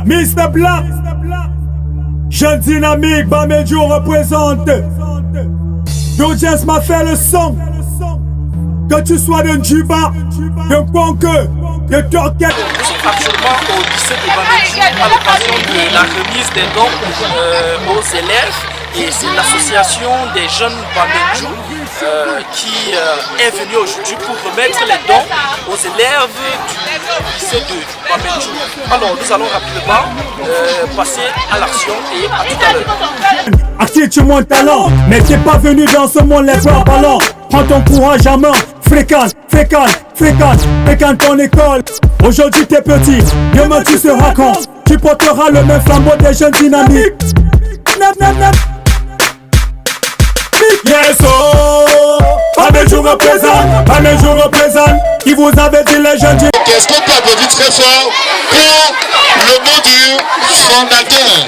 Mr. Black, jeune dynamique, Bamedjo représente. Dodges m'a fait le son. Que tu sois de Djuba, de Konke, de Torquet. Nous sommes actuellement au lycée de Bamedjo à l'occasion de la remise des dons aux élèves. Et c'est l'association des jeunes Bamedjo qui est venue aujourd'hui pour remettre les dons aux élèves du lycée de Bamedjo. Alors nous allons rapidement passer à l'action et à tout à l'heure. Active mon talent, mais t'es pas venu dans ce monde les bras ballants. Prends ton courage à main, fréquente ton école. Aujourd'hui t'es petit, demain tu seras grand. Tu porteras le même flambeau des jeunes dynamiques. Yes, oh, Bamedjo représente, qui vous avait dit les jeunes. Est-ce qu'on peut applaudir très fort pour le nom du fondateur?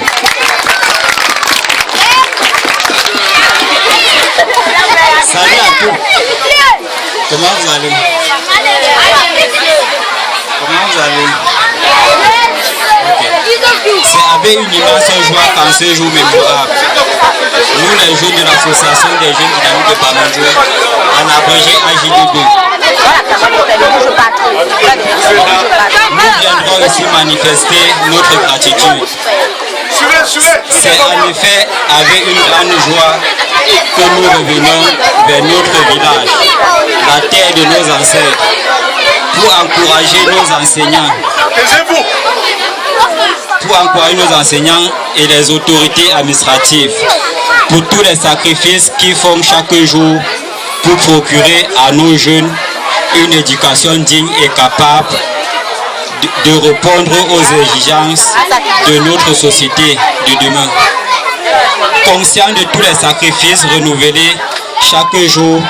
Salut à tous. Comment vous allez? Okay. C'est avec une immense joie qu'en ce jour mémorable, nous les jeunes de l'association des jeunes dynamiques de Bamedjo, en abrégé AJDB, nous viendrons ici manifester notre gratitude. C'est en effet avec une grande joie que nous revenons vers notre village, la terre de nos ancêtres, pour encourager nos enseignants et les autorités administratives pour tous les sacrifices qu'ils font chaque jour pour procurer à nos jeunes une éducation digne et capable de répondre aux exigences de notre société de demain. Conscients de tous les sacrifices renouvelés chaque jour,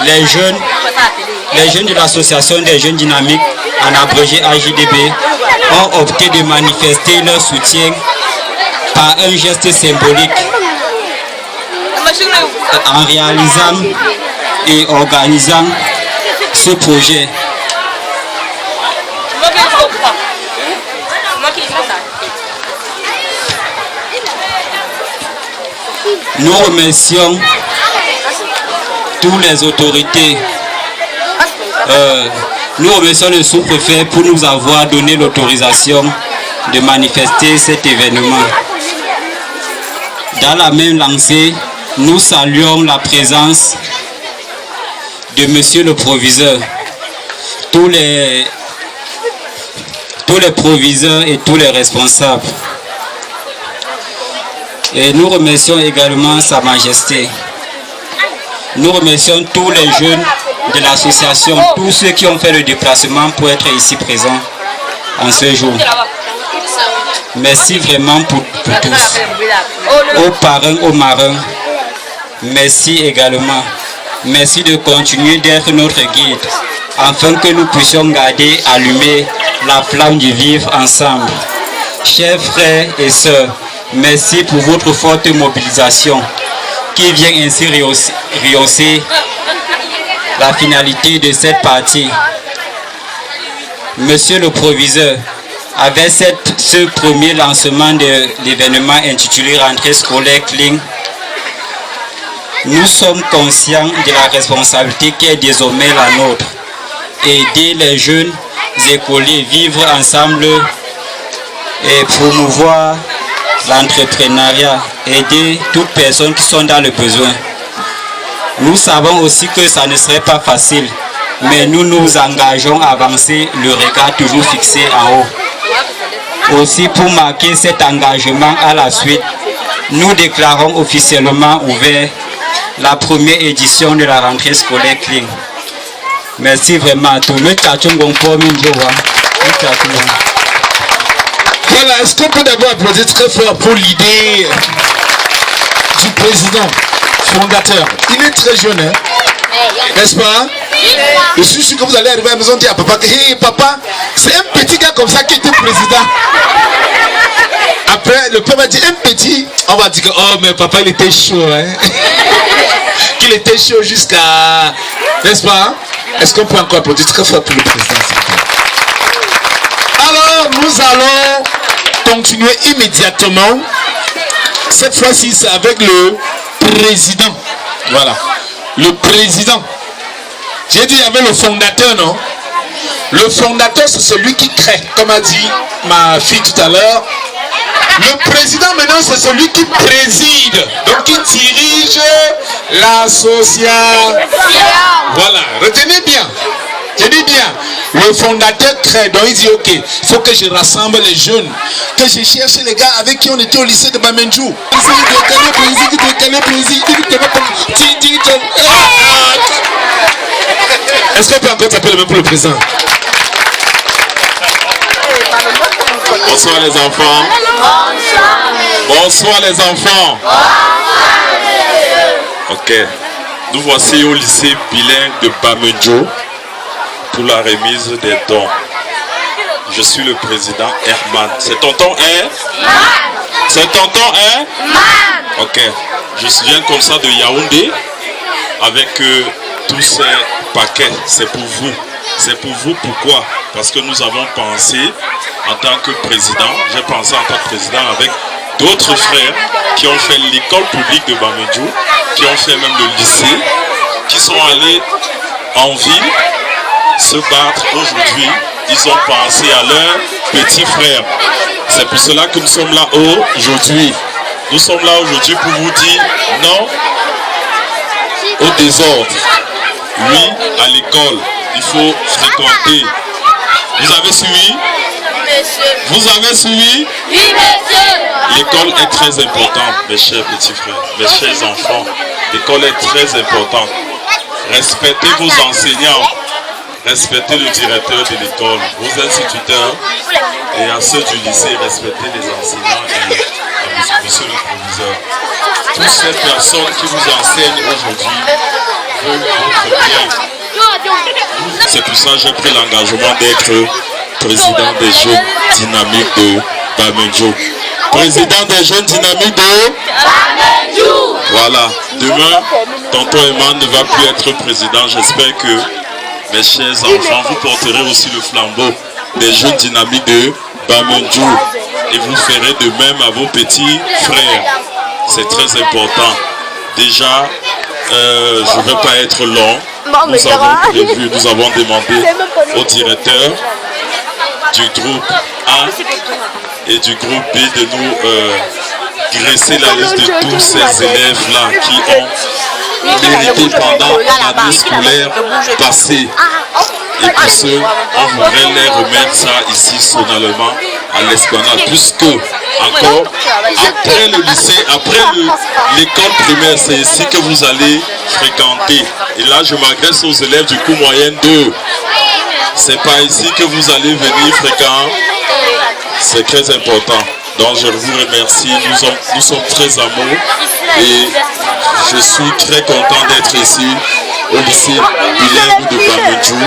les jeunes de l'association des jeunes dynamiques, en abrégé AJDB, ont opté de manifester leur soutien par un geste symbolique en réalisant et organisant ce projet. Nous remercions toutes les autorités. Nous remercions le sous-préfet pour nous avoir donné l'autorisation de manifester cet événement. Dans la même lancée, nous saluons la présence de Monsieur le Proviseur, tous les proviseurs et tous les responsables. Et nous remercions également Sa Majesté. Nous remercions tous les jeunes de l'association, tous ceux qui ont fait le déplacement pour être ici présents en ce jour. Merci vraiment pour tous. Aux parrains, aux marins, merci également. Merci de continuer d'être notre guide, afin que nous puissions garder allumée la flamme du vivre ensemble. Chers frères et sœurs, merci pour votre forte mobilisation qui vient ainsi rehausser la finalité de cette partie. Monsieur le Proviseur, avec ce premier lancement de l'événement intitulé Rentrée scolaire clean, nous sommes conscients de la responsabilité qui est désormais la nôtre. Aider les jeunes écoliers vivre ensemble et promouvoir l'entrepreneuriat, aider toutes personnes qui sont dans le besoin. Nous savons aussi que ça ne serait pas facile, mais nous nous engageons à avancer, le regard toujours fixé en haut. Aussi, pour marquer cet engagement à la suite, nous déclarons officiellement ouvert la première édition de la rentrée scolaire clean. Merci vraiment à tous. Voilà, est-ce qu'on peut d'abord applaudir très fort pour l'idée du président fondateur? Il est très jeune, hein? N'est-ce pas? Je suis sûr que vous allez arriver à la maison et dire à papa que hey, papa, c'est un petit gars comme ça qui était président. Après, le père va dire un petit, on va dire que oh, mais papa, il était chaud, hein? Qu'il était chaud jusqu'à. N'est-ce pas? Est-ce qu'on peut encore applaudir très fort pour le président? Alors, nous allons continuer immédiatement. Cette fois-ci, c'est avec le président. Voilà. Le président. J'ai dit, il y avait le fondateur, non? Le fondateur, c'est celui qui crée, comme a dit ma fille tout à l'heure. Le président, maintenant, c'est celui qui préside, donc qui dirige l'association. Voilà, retenez bien. Je dis bien, le fondateur crée, donc il dit ok, il faut que je rassemble les jeunes, que je cherche les gars avec qui on était au lycée de Bamendjou. Est-ce qu'on peut encore taper le même pour le président? Bonsoir les enfants. Bonsoir les enfants. Ok, nous voici au lycée bilingue de Bamendjou pour la remise des dons. Je suis le président Herman. C'est tonton Herman? C'est tonton Herman? Ok, je viens comme ça de Yaoundé avec tous ces paquets. C'est pour vous. C'est pour vous, pourquoi? Parce que nous avons pensé en tant que président, j'ai pensé en tant que président avec d'autres frères qui ont fait l'école publique de Bamendjou, qui ont fait même le lycée, qui sont allés en ville se battre aujourd'hui. Ils ont pensé à leurs petits frères. C'est pour cela que nous sommes là aujourd'hui. Nous sommes là aujourd'hui pour vous dire non au désordre. Oui à l'école. Il faut fréquenter. Vous avez suivi? Vous avez suivi? Oui, monsieur. L'école est très importante, mes chers petits frères, mes chers enfants. L'école est très importante. Respectez vos enseignants. Respectez le directeur de l'école, vos instituteurs et à ceux du lycée, respectez les enseignants et monsieur le proviseur. Toutes ces personnes qui vous enseignent aujourd'hui veulent votre bien. C'est pour ça que j'ai pris l'engagement d'être président des jeunes dynamiques de Bamendjou. Président des jeunes dynamiques de Bamendjou. Voilà. Demain, tonton Eman ne va plus être président. J'espère que mes chers enfants, vous porterez aussi le flambeau des jeunes dynamiques de Bamendjou. Et vous ferez de même à vos petits frères. C'est très important. Déjà, je ne vais pas être long. Nous avons prévu, nous avons demandé au directeur du groupe A et du groupe B de nous dresser la liste de tous ces élèves-là qui ont mérité pendant l'année scolaire passée. Et pour ce, on voudrait les remettre ça ici solennellement à l'esplanade, puisque encore après le lycée, après l'école primaire, c'est ici que vous allez fréquenter. Et là, je m'adresse aux élèves du cours moyen 2. C'est pas ici que vous allez venir fréquenter. C'est très important. Donc je vous remercie. Nous sommes très amoureux et je suis très content d'être ici au lycée bilingue de Bamendjou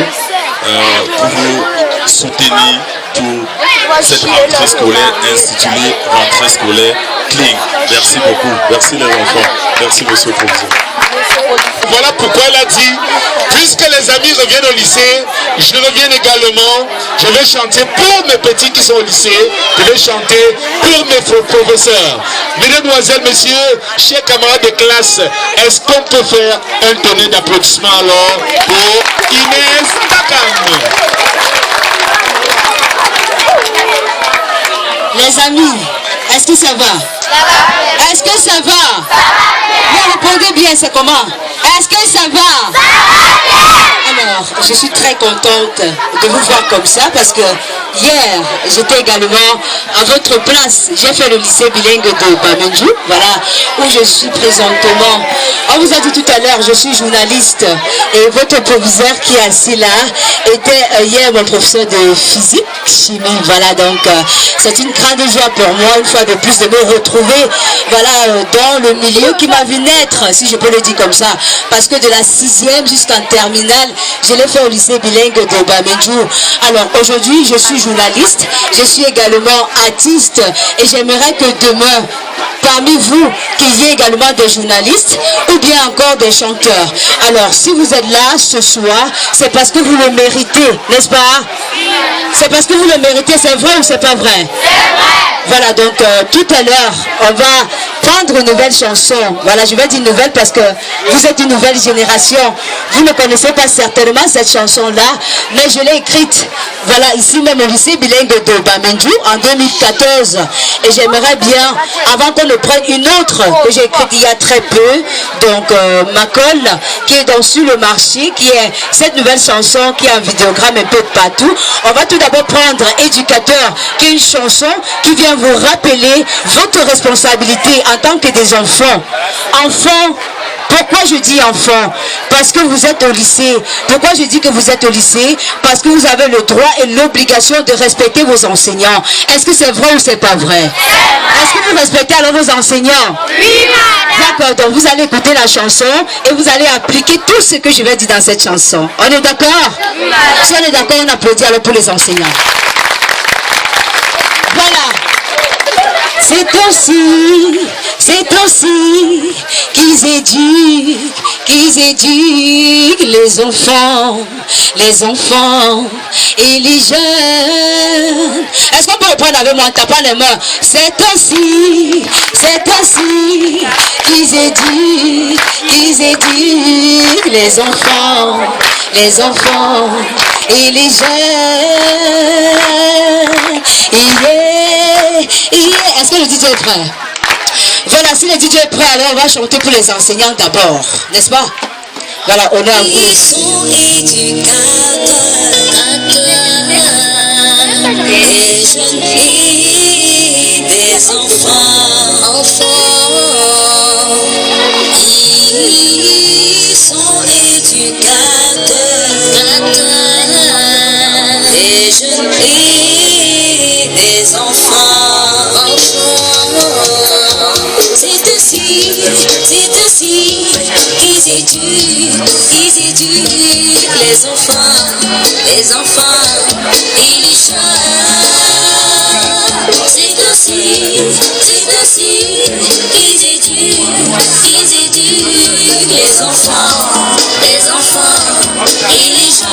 pour vous soutenir pour cette rentrée scolaire intitulée rentrée scolaire clean. Merci beaucoup. Merci les enfants. Merci monsieur le professeur. Voilà pourquoi elle a dit, puisque les amis reviennent au lycée, je reviens également, je vais chanter pour mes petits qui sont au lycée, je vais chanter pour mes professeurs. Mesdemoiselles, messieurs, chers camarades de classe, est-ce qu'on peut faire un tonnerre d'applaudissements alors pour Inès Takam? Les amis, est-ce que ça va? Est-ce que ça va? Vous répondez bien, c'est comment? Est-ce que ça va? Alors, je suis très contente de vous voir comme ça parce que hier, j'étais également à votre place. J'ai fait le lycée bilingue de Bamendjou, voilà, où je suis présentement. On vous a dit tout à l'heure, je suis journaliste et votre proviseur qui est assis là était hier mon professeur de physique, chimie, voilà, donc c'est une grande joie pour moi, une fois de plus, de me retrouver, voilà, dans le milieu qui m'a vu naître, si je peux le dire comme ça, parce que de la 6e jusqu'en terminale, je l'ai fait au lycée bilingue de Bamendjou. Alors aujourd'hui, je suis journaliste, je suis également artiste et j'aimerais que demain, parmi vous, qu'il y ait également des journalistes ou bien encore des chanteurs. Alors, si vous êtes là ce soir, c'est parce que vous le méritez, n'est-ce pas? C'est parce que vous le méritez, c'est vrai ou c'est pas vrai? C'est vrai! Voilà, donc tout à l'heure, on va prendre une nouvelle chanson. Voilà, je vais dire nouvelle parce que vous êtes une nouvelle génération. Vous ne connaissez pas certainement cette chanson-là, mais je l'ai écrite, voilà, ici même au lycée bilingue de Bamendjou en 2014. Et j'aimerais bien, avant qu'on ne prenne une autre que j'ai écrite il y a très peu, donc Macol, qui est donc sur le marché, qui est cette nouvelle chanson qui est en vidéogramme un peu de partout. On va tout d'abord prendre Éducateur, qui est une chanson qui vient vous rappeler votre responsabilité en tant que des enfants. Enfants, pourquoi je dis enfants? Parce que vous êtes au lycée. Pourquoi je dis que vous êtes au lycée? Parce que vous avez le droit et l'obligation de respecter vos enseignants. Est-ce que c'est vrai ou c'est pas vrai? Est-ce que vous respectez alors vos enseignants? Oui, madame. D'accord, donc vous allez écouter la chanson et vous allez appliquer tout ce que je vais dire dans cette chanson. On est d'accord? Oui, si on est d'accord, on applaudit alors pour les enseignants. Voilà. C'est aussi qu'ils éduquent les enfants et les jeunes. Est-ce qu'on peut reprendre avec moi en tapant les mains? C'est aussi qu'ils éduquent les enfants et les jeunes. Est-ce que le DJ est prêt? Voilà, si le DJ est prêt, alors on va chanter pour les enseignants d'abord, n'est-ce pas? Voilà, honneur à vous. Ils sont éducateurs, des jeunes filles, des enfants. Ils sont éducateurs, des jeunes filles, des enfants. C'est ainsi qu'ils éduquent les enfants et les jeunes. C'est ainsi qu'ils éduquent les enfants et les jeunes.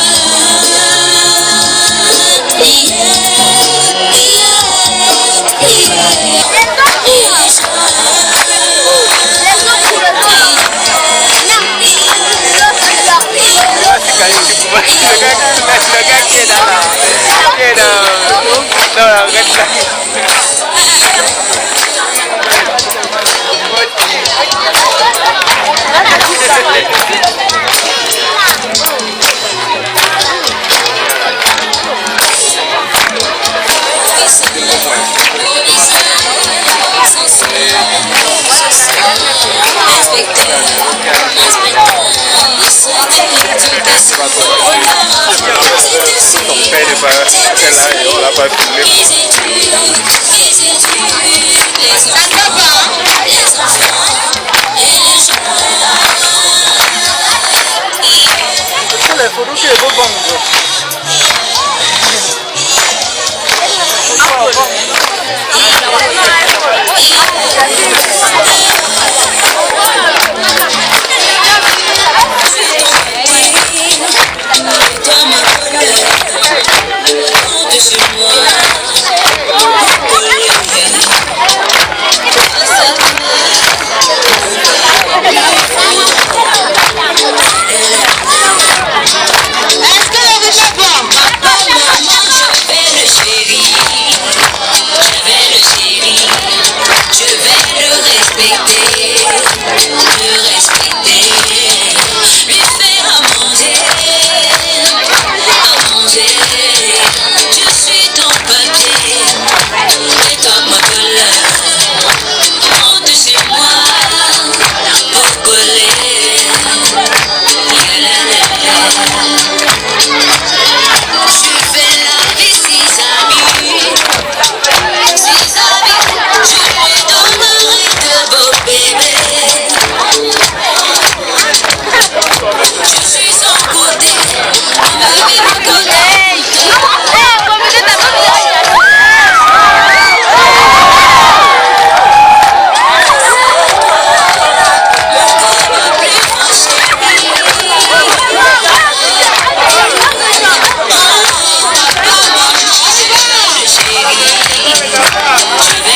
Je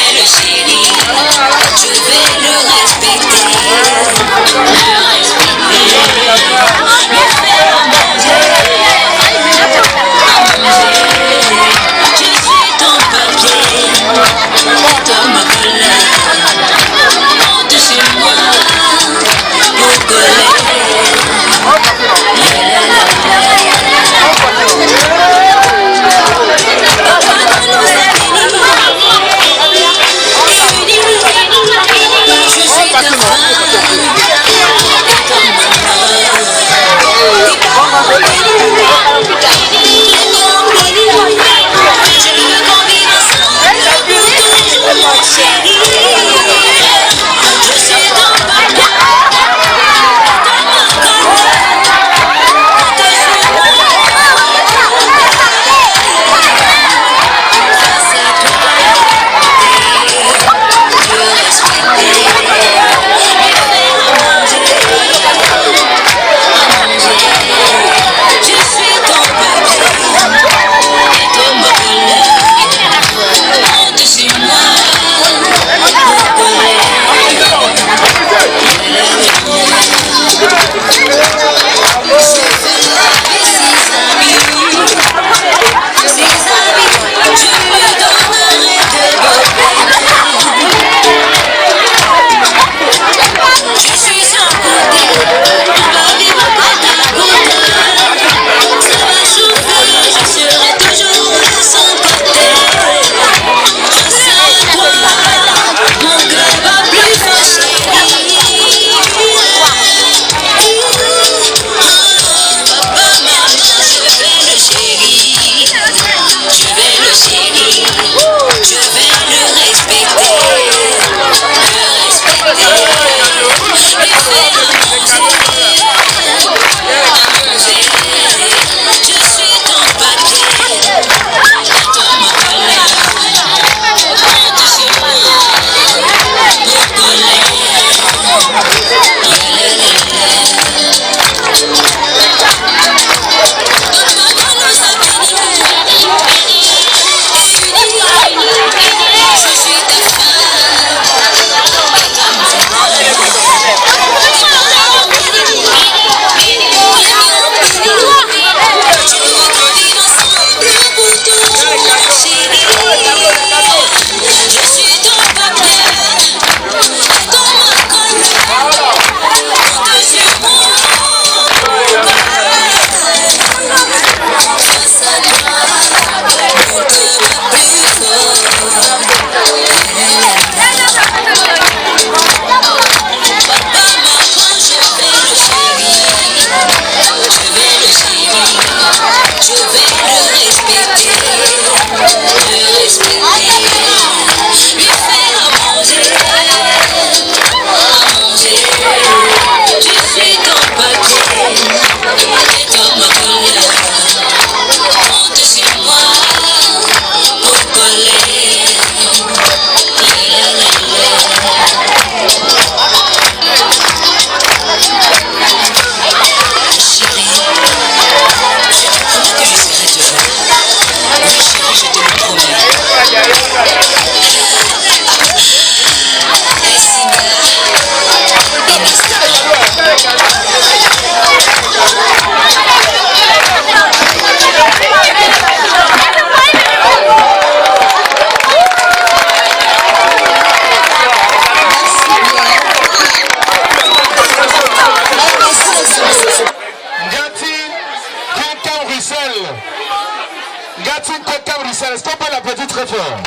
Est-ce qu'on peut l'applaudir très fort?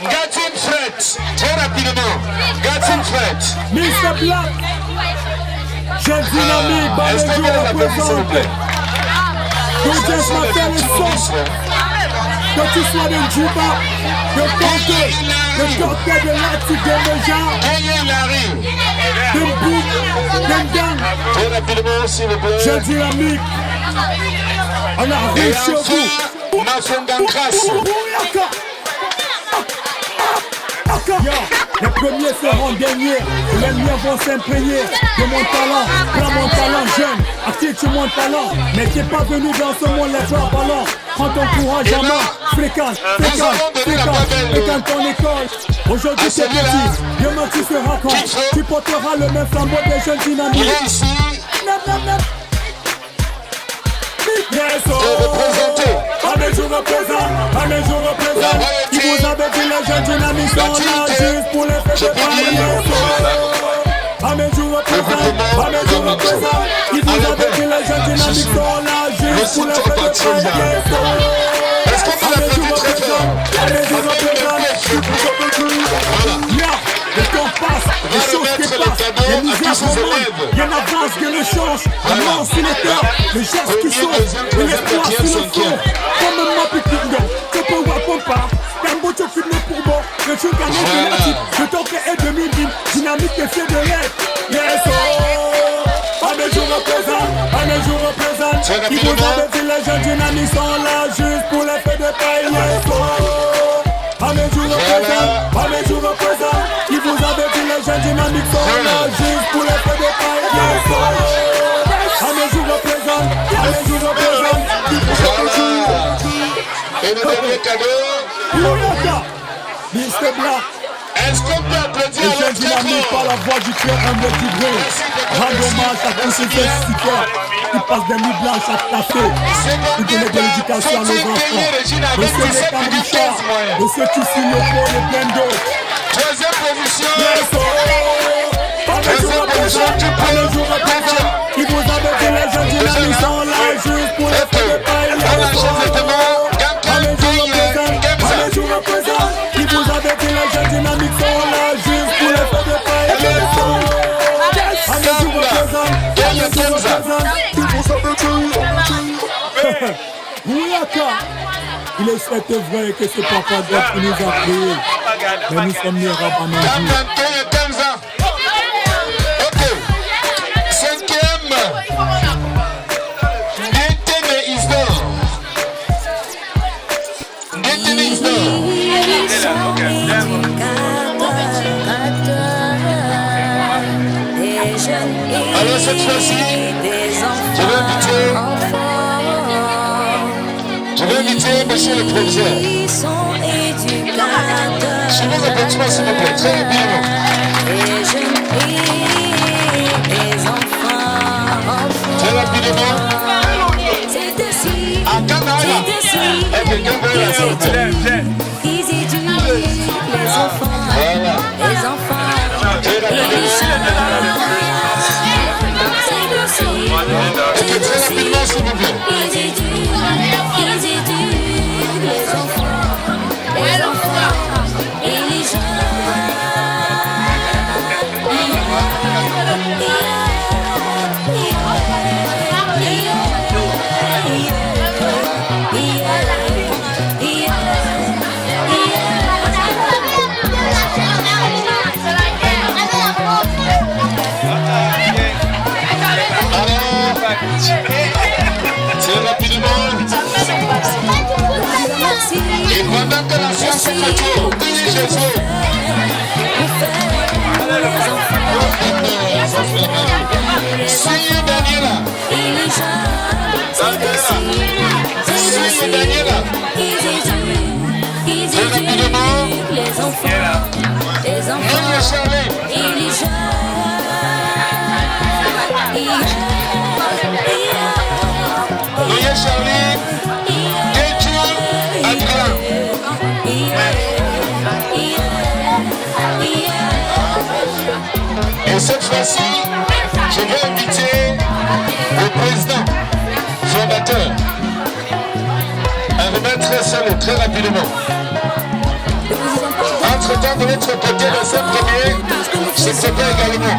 Gatine Fred, très rapidement. Gatine Fred. Mr. Black, jeune dynamique, Est-ce qu'on peut les applaudir, s'il vous plaît? Dodgers m'a fait le son. Que tu sois de Djuba, de Conte, de Docteur de Lati, de Meja, il arrive. de Bouk, de Gang. Très rapidement, s'il vous plaît. Jeune dynamique, on a Et réussi au bout. enfin, Mafongankras. Les premiers seront derniers, les miens vont s'imprégner de mon talent, prends mon talent jeune, active mon talent, mais t'es pas venu dans ce monde les bras ballants. Prends ton courage en main, fréquente ton école. Aujourd'hui t'es petit, demain tu seras grand, tu porteras le même flambeau des jeunes dynamiques. Il est ici. Représenté. Je représente. Si vous avez dit les jeunes dynamiques sont là juste pour les faire de je représente. Si vous avez dit les jeunes dynamiques sont là juste pour les faire de Est-ce qu'on peut l'applaudir très fort? Le temps passe, les choses qui passent, les misères remontent, il y en avance que le change, la mort sur les terres, les gestes qui sautent, et l'espoir sur le front, comme ma petite dent, je peux voir qu'on part, qu'un beau choc filmé pour bon, le choc à notre natif, le temps qui est demi-bim, dynamique et fier de l'aide, yes oh, je représente, qui vous avez dit les jeunes dynamiques sont là juste pour les fêtes de paille, yes oh. Je représente, qui vous avez dit les jeunes dynamiques sont là juste pour les fêtes de paille. Je représente, Et le dernier cadeau. Mr. Black. Est-ce qu'on peut applaudir les à jeunes dynamiques par la voix du cœur humble du bruit. Rendre hommage à tous ces supports qui passent des nuits blanches à café. Qui donnent de l'éducation à nos enfants. Monsieur les Cambrichard, monsieur Tissi Lopo et plein d'autres. Troisième position. Je représente. Qui vous avez dit les jeunes dynamiques sont là juste pour les faire de paille. Je représente. Qui vous avez dit les jeunes dynamiques sont là juste pour les faire de paille. Il est certes vrai que c'est Papa Dieu qui nous a créés, mais nous sommes nés Rabananji. Ok. Cinquième. Détene Isdor. Alors cette fois-ci, je vais inviter monsieur le professeur. Je vous applaudissements s'il vous plaît, très rapidement. Très rapidement. À Canada. Et quelqu'un veut la sortir. Voilà. Très rapidement. Ok, très rapidement s'il vous plaît. Très rapidement. Et pendant que la science se fait tour, bénis Jésus. Seigneur Daniela. Seigneur Daniela. Très rapidement. Noël Charlie. Noël Charlie. Kétu Adrien. Et cette fois-ci, je vais inviter le président fondateur seul, très rapidement. Entre-temps, de l'autre côté, le 5 premier se prépare également.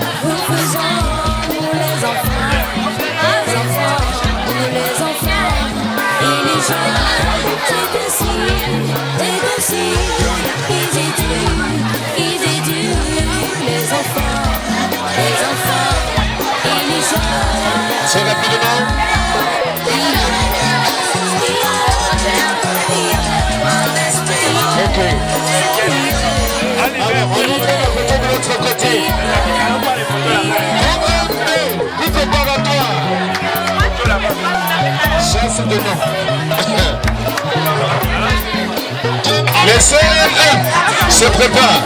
Très rapidement. Ok. Alors, on va de l'autre côté. Du préparatoire. Ça, c'est de nom. Les CR1 se préparent.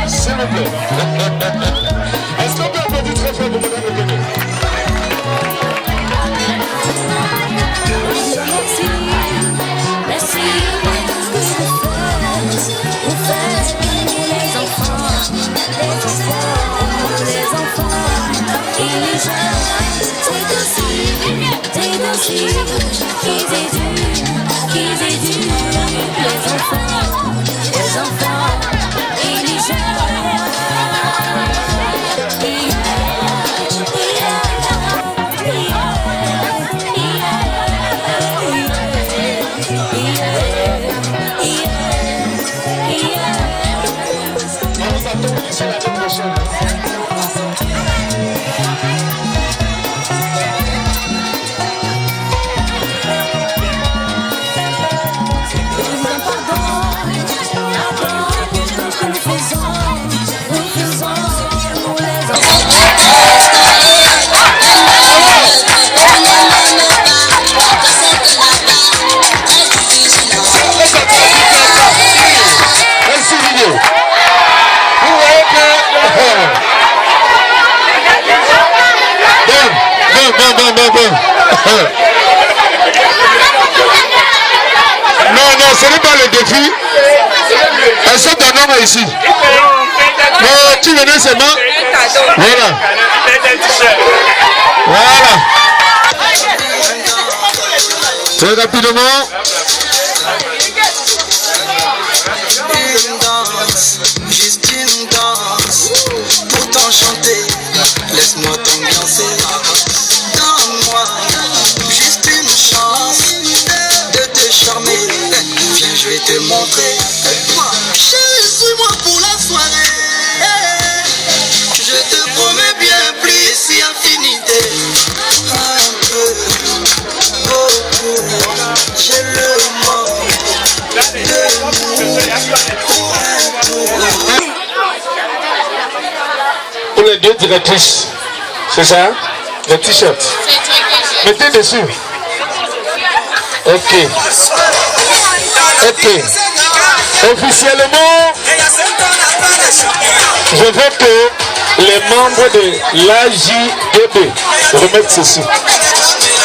S'il vous plaît. Est-ce qu'on peut applaudir très fort pour Madame le Bénin? Merci. Vous faites les enfants, et les jeunes, c'est aussi, qu'ils éduquent les enfants, et les jeunes. Non, ce n'est pas le défi. Elles sont un homme ici. Non, tu venais seulement. Voilà. Voilà. Très rapidement. Une danse, juste une danse. Pour t'enchanter, laisse-moi t'ambiancer. Donne-moi juste une chance de te charmer. Viens, je vais te montrer. Chérie, suis-moi pour la soirée. Je te promets bien plus si infinité. Un peu, beaucoup, j'ai le manque de Pour les deux directrices, c'est ça? Le t-shirt. Mettez dessus. Ok. Ok. Officiellement, je veux que les membres de l'AJDB remettent ceci.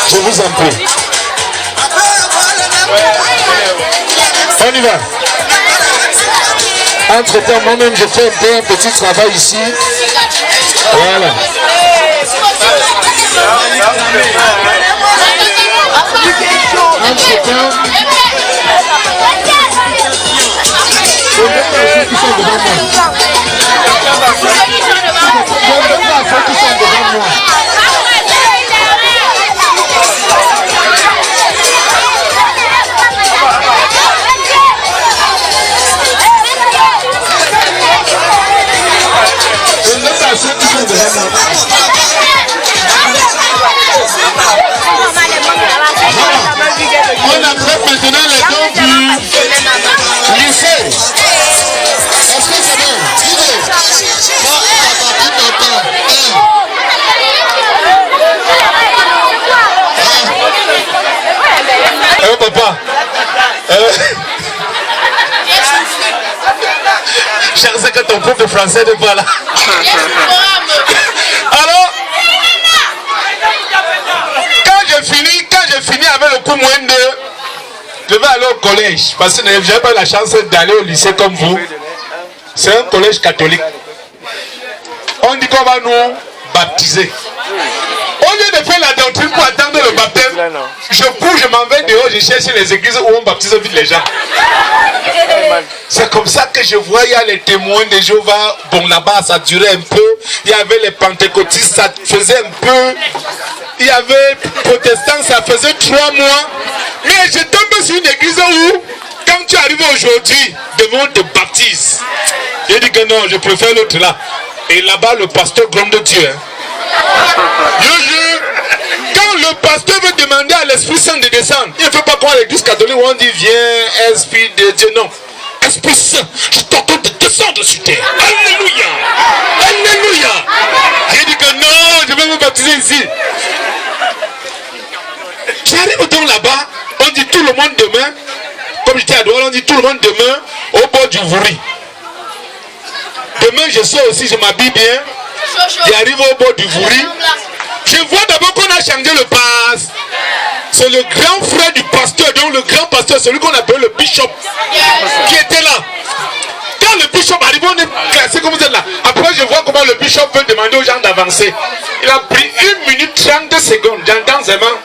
Je vous en prie. On y va. Entre-temps, moi-même, je fais un petit travail ici. Voilà. Entre-temps, je vais faire ceux qui sont devant moi. Je vais faire ceux qui sont devant moi. On attrape maintenant les dons du lycée. Est-ce que c'est bon? Dis-le. Papa. Je sais que ton prof de français n'est pas là. Alors, quand j'ai fini avec le coup moins de, je vais aller au collège parce que je n'avais pas la chance d'aller au lycée comme vous. C'est un collège catholique. On dit qu'on va nous baptiser. Au lieu de faire la doctrine pour attendre le baptême, je cours, je m'en vais dehors, je cherche les églises où on baptise vite les gens. C'est comme ça que je vois, il y a les témoins de Jéhovah. Bon, là-bas, ça durait un peu. Il y avait les pentecôtistes, ça faisait un peu. Il y avait protestants, ça faisait 3 mois. Mais je tombe sur une église où, quand tu arrives aujourd'hui, demain on te baptise. J'ai dit que non, je préfère l'autre là. Et là-bas, le pasteur gronde Dieu. Quand le pasteur veut demander à l'Esprit Saint de descendre, il ne fait pas comme à l'église catholique où on dit viens, Esprit de Dieu. Non. Esprit Saint, je t'ordonne de descendre sur terre. Alléluia. Alléluia. J'ai dit que non, je vais me baptiser ici. J'arrive donc là-bas, on dit tout le monde demain, comme j'étais à Douala, on dit tout le monde demain au bord du Vouri. Demain je sors aussi, je m'habille bien. J'arrive au bord du Vouri. Je vois d'abord qu'on a changé le passe. C'est le grand frère du pasteur, donc le grand pasteur, celui qu'on appelle le bishop, qui était là. Quand le bishop arrive, on est classé comme vous êtes là. Après, je vois comment le bishop veut demander aux gens d'avancer. Il a pris 1 minute 30 secondes. J'entends seulement.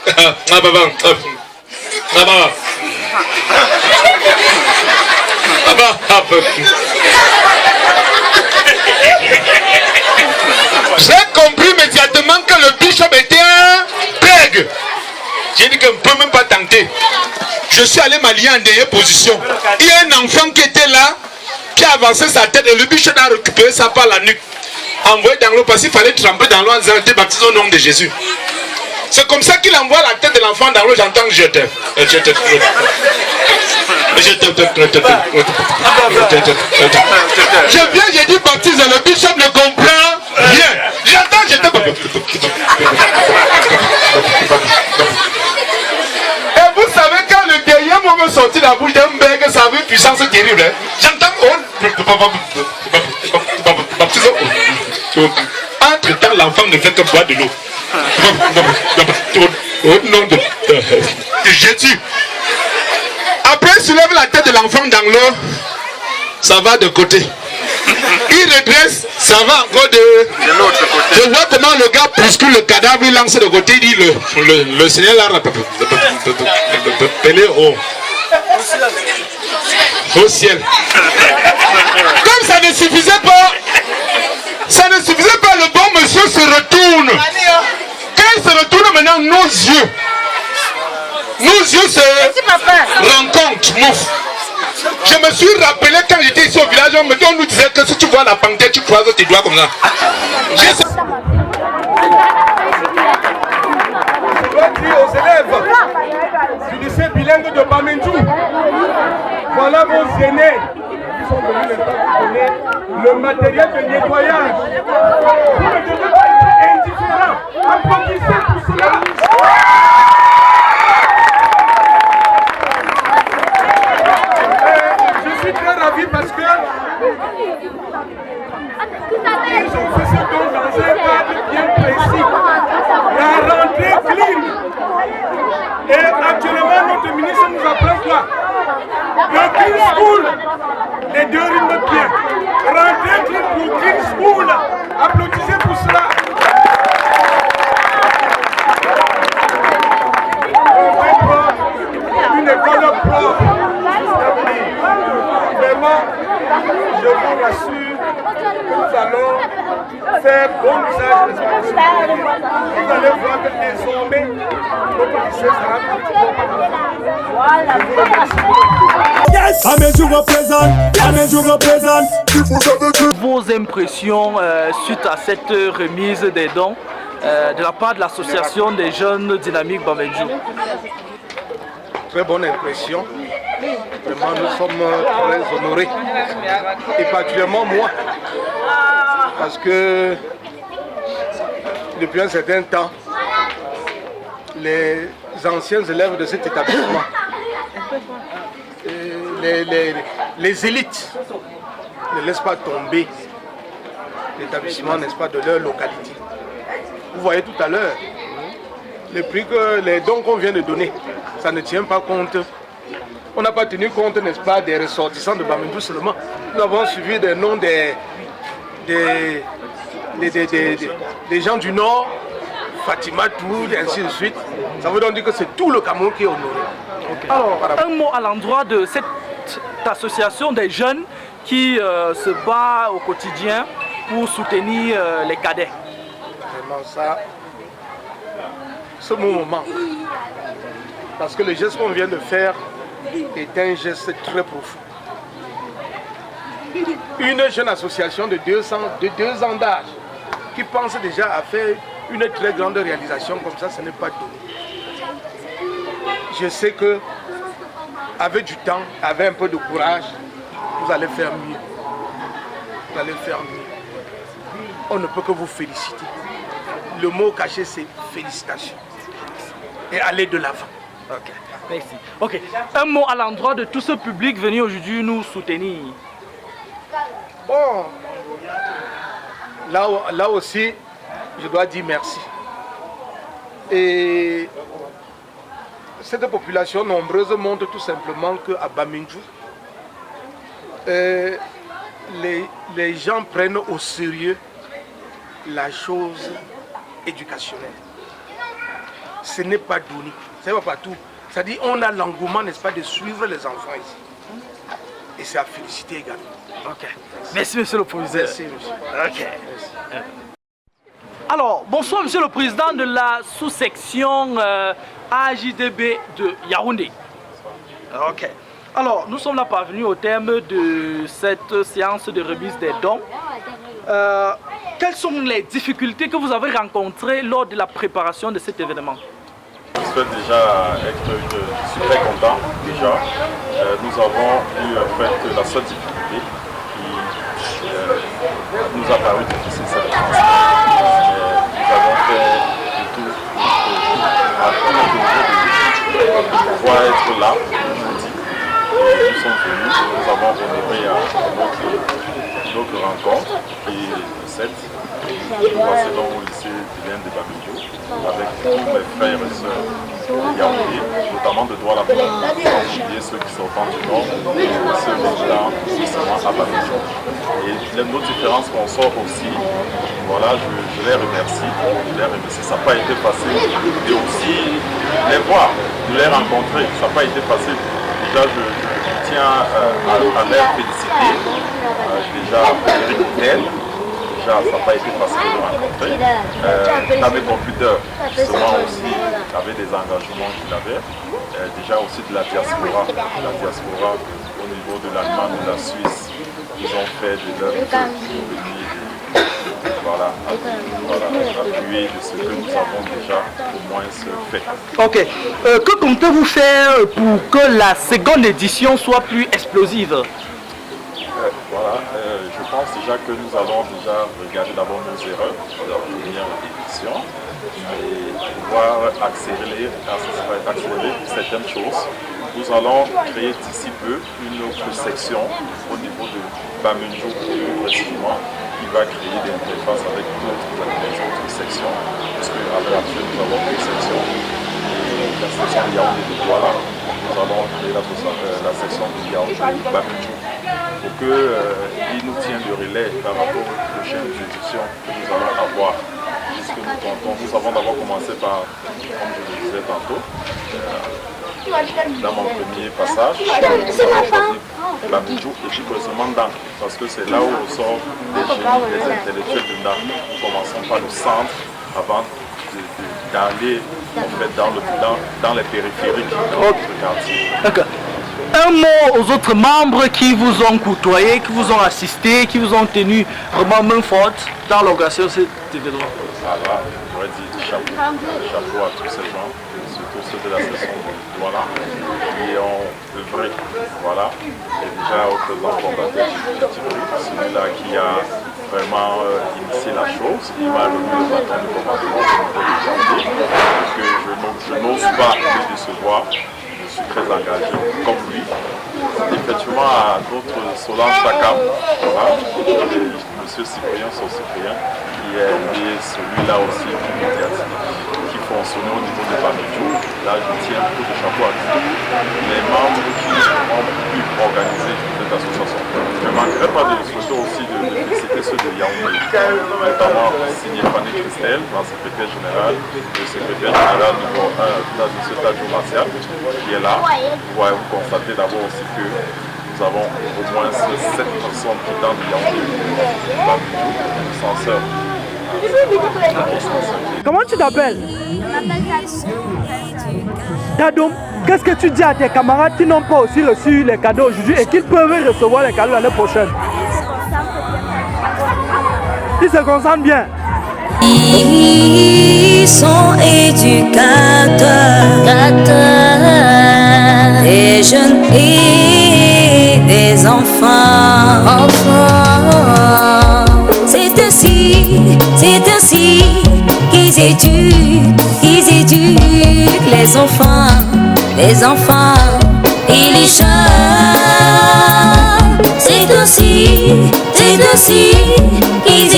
J'ai compris immédiatement que le bishop était un bègue. J'ai dit qu'on ne peut même pas tenter. Je suis allé m'allier en dernière position. Il y a un enfant qui était là, qui a avancé sa tête et le bishop a récupéré ça par la nuque. Envoyé dans l'eau parce qu'il fallait tremper dans l'eau en disant t'es baptisé au nom de Jésus. C'est comme ça qu'il envoie la tête de l'enfant dans l'eau, j'entends que je t'aime. Je viens, j'ai dit baptise, le bishop ne comprend rien. J'entends, je t'aime. Et vous savez, quand le dernier mot me sortit de la bouche d'un bec, ça avait une puissance terrible. Hein? J'entends, entre-temps, l'enfant ne fait que boire de l'eau. Au nom de Jésus. Après, il soulève la tête de l'enfant dans l'eau. Ça va de côté. Il redresse, ça va encore de l'autre côté. Je vois comment le gars bouscule le cadavre, il lance de côté, il dit le Seigneur l'a rappelé au ciel. Comme ça ne suffisait pas, le bon monsieur se retourne. Quand il se retourne maintenant, nos yeux se rencontrent. Je me suis rappelé quand j'étais ici au village, on nous disait que si tu vois la panthère, tu croises tes doigts comme ça. Je dois dire aux élèves du lycée bilingue de Bamendjou, voilà vos aînés qui sont venus donner le matériel de nettoyage. Vous ne devez pas être indifférent. Applaudissez pour cela. Je suis très ravi parce que ils ont fait ce don dans un cadre bien précis. La rentrée clean. Et actuellement, notre ministre nous apprend toi. Le Green School, les deux rimes de pied. Rentrez pour Green School. Applaudissez pour cela. Une école propre. Vraiment, je vous rassure que nous allons faire bon usage de cette possibilité. Vous allez voir que désormais, notre lycée sera yes! Amédou représente. Vos impressions suite à cette remise des dons de la part de l'association des jeunes dynamiques Bamendjou? Très bonne impression. Vraiment, nous sommes très honorés. Et particulièrement moi. Parce que depuis un certain temps, les anciens élèves de cet établissement, les élites ne laissent pas tomber l'établissement, n'est-ce pas, de leur localité. Vous voyez tout à l'heure, les dons qu'on vient de donner, ça ne tient pas compte. On n'a pas tenu compte, n'est-ce pas, des ressortissants de Bamendjou seulement. Nous avons suivi des noms des gens du Nord, Fatima Toud, et ainsi de suite. Ça veut donc dire que c'est tout le Cameroun qui est honoré. Okay. Alors, un mot à l'endroit de cette association des jeunes qui se bat au quotidien pour soutenir les cadets. Vraiment ça, ce moment, parce que le geste qu'on vient de faire est un geste très profond. Une jeune association de 2 ans d'âge qui pense déjà à faire une très grande réalisation comme ça, ce n'est pas donné. Je sais que avec du temps, avec un peu de courage, vous allez faire mieux. Vous allez faire mieux. On ne peut que vous féliciter. Le mot caché, c'est félicitations. Et aller de l'avant. Ok, merci. Ok, un mot à l'endroit de tout ce public venu aujourd'hui nous soutenir. Bon, là aussi, je dois dire merci. Et cette population nombreuse montre tout simplement qu'à Bamendjou, les gens prennent au sérieux la chose éducationnelle. Ce n'est pas donné, ce n'est pas partout. C'est-à-dire on a l'engouement, n'est-ce pas, de suivre les enfants ici. Et c'est à féliciter également. Ok. Merci, monsieur le proviseur. Merci, monsieur. Ok. Merci. Alors, bonsoir, monsieur le président de la sous-section AJDB de Yaoundé. Ok. Alors, nous sommes là parvenus au terme de cette séance de remise des dons. Quelles sont les difficultés que vous avez rencontrées lors de la préparation de cet événement? Je suis très content déjà. Nous avons eu en fait la seule difficulté qui nous a paru difficile, c'est le transport. Nous avons fait du tout pour pouvoir être là jeudi. Et nous sommes venus, nous avons honoré à notre rencontre qui est le 7. Je suis passé dans au lycée Vilaine de Bamendjou avec tous mes frères et sœurs de Yaoundé, notamment de Douala, sans oublier ceux qui sont du Nord et ceux résidant justement à Bamendjou. Et nos différences qu'on sort aussi, voilà, je les remercie. Ça n'a pas été facile. Et aussi les voir, de les rencontrer, ça n'a pas été facile. Déjà, je tiens à les féliciter. Déjà, Eric Houtel. Ça n'a pas été facile de rencontrer. Avec Computer, justement aussi, avait des engagements qu'il avait. Déjà aussi de la diaspora. Au niveau de l'Allemagne, de la Suisse, ils ont fait de leur appuyer de ce que nous avons déjà au moins fait. Ok. Que comptez-vous faire pour que la seconde édition soit plus explosive? Je pense déjà que nous allons déjà regarder d'abord nos erreurs de la première édition et pouvoir accélérer certaines choses. Nous allons créer d'ici peu une autre section au niveau de Bamendjou progressivement qui va créer des interfaces avec les autres sections, puisque à l'heure actuelle nous avons une section et la section Yaoundé de Douala. Nous nous allons créer la section de Yaoundé Bamidjou pour qu'ils nous tiennent le relais par rapport aux prochaines éditions que nous allons avoir. Puisque nous avons d'abord commencé par, comme je le disais tantôt, dans mon premier passage, nous avons choisi Bamidjou et puis seulement Ndang, parce que c'est là où ressort des génies, des intellectuels de Ndang. Nous commençons par le centre avant d'aller en fait, dans les périphériques de notre quartier. D'accord. Un mot aux autres membres qui vous ont côtoyé, qui vous ont assisté, qui vous ont tenu vraiment main forte dans l'organisation de cet événement. Voilà, j'aurais dit chapeau à tous ces gens, surtout ceux de la session de Douala, qui ont œuvré, voilà, et déjà au président fondateur du Petit Prix, celui-là qui a vraiment initié la chose. Il m'a remis le bâton de commandement au niveau de janvier, que je n'ose pas le décevoir. Je suis très engagé comme lui. Effectivement, à notre Solange Chakam, voilà, monsieur Cyprien, son Cyprien, qui est celui-là aussi qui fonctionnait au niveau de Bamidjou. Là, je tiens un coup de chapeau à tous les membres qui ont pu organiser cette association. Je ne manquerai pas de souhaiter aussi de féliciter ceux de Yaoundé, notamment signé Fanny Christelle, la secrétaire générale, le secrétaire général numéro 1 de ce Tadjou Martial, qui est là. Vous constatez d'abord aussi que nous avons au moins 7 personnes qui dansent de Yaoundé, sans sœur. Comment tu t'appelles? Tadoum, qu'est-ce que tu dis à tes camarades qui n'ont pas aussi reçu les cadeaux aujourd'hui et qui peuvent recevoir les cadeaux l'année prochaine? Ils se concentrent bien. Ils sont éducateurs, des jeunes et des enfants. C'est ainsi qu'ils éduquent les enfants et les jeunes. C'est ainsi qu'ils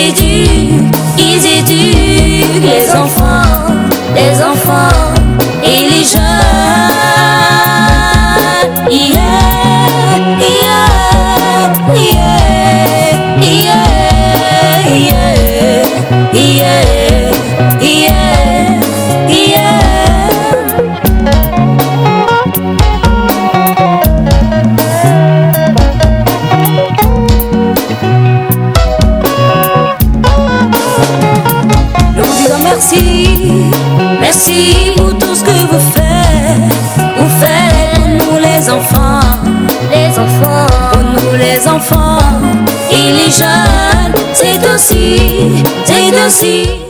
éduquent les enfants et les jeunes. Merci pour tout ce que vous faites pour nous les enfants, pour nous les enfants et les jeunes, c'est aussi.